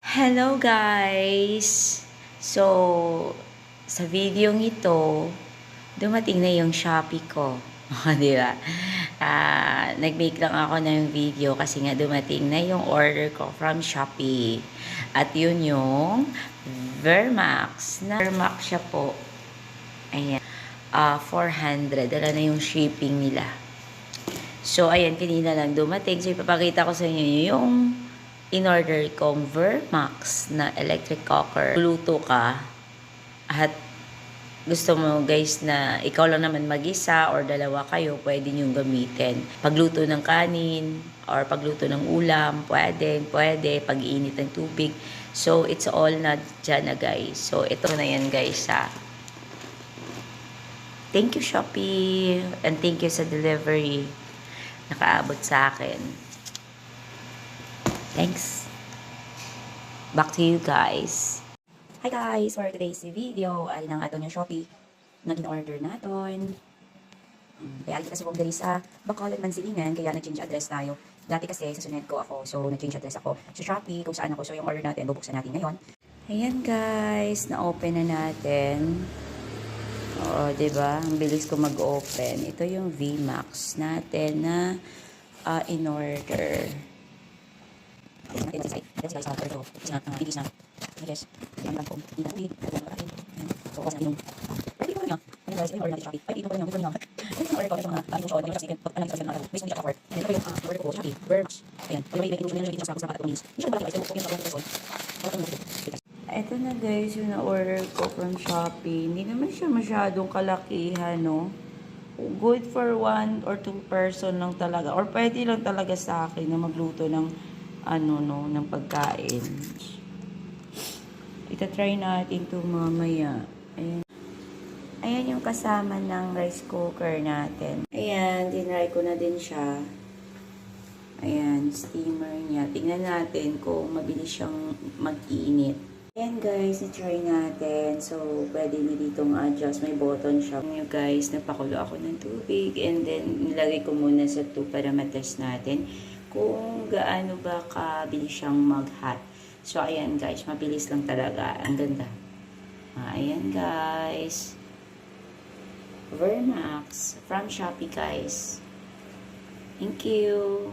Hello guys! So, sa video ito, dumating na yung Shopee ko. Di ba? Nag-make lang ako ng video kasi nga dumating na yung order ko from Shopee. At yun yung Vermax. Vermax siya po. Ayan. 400. Dala na yung shipping nila. So, ayan, kanina lang dumating. So, ipapakita ko sa inyo yung in-order kong Vermax na electric cooker. Luto ka at gusto mo guys na ikaw lang naman mag-isa or dalawa kayo, pwede nyo gamitin. Pagluto ng kanin or pagluto ng ulam, pwede. Pag-init ng tubig. So, it's all na dyan na guys. So, ito na yan guys ha. Thank you Shopee and thank you sa delivery. Nakaabot sa akin. Thanks. Back to you guys. Hi guys! For today's video, alin ang aton yung Shopee na in-order natin. Kaya alin kasi kung dali sa Bacolod, Mansilingan, kaya nag-change address tayo. Dati kasi sa Suned ko ako, so nag-change address ako sa Shopee kung saan ako. So yung order natin, bubuksan natin ngayon. Ayan guys, na-open na natin. Oo, diba? Ang bilis ko mag-open. Ito yung VMAX natin na in-order. Ito na guys, yung na-order ko from Shopee. Hindi naman siya masyadong kalakihan, no? Good for 1 or 2 person lang talaga. Or pwede lang talaga sa akin na magluto ng ng pagkain. Ita-try natin ito mamaya. Ayan. Ayan yung kasama ng rice cooker natin. Ayan, dinry ko na din siya. Ayan, steamer niya. Tingnan natin kung mabilis siyang mag-init. Ayan guys, i-try natin. So, pwede nyo ditong adjust. May button siya. Ayan guys, napakulo ako ng tubig. And then, nilagay ko muna sa 2 para matest natin kung gaano ba kabilis siyang mag-hot. So, ayan guys, mabilis lang talaga. Ang ganda. Ayan guys. Vermax from Shopee guys. Thank you.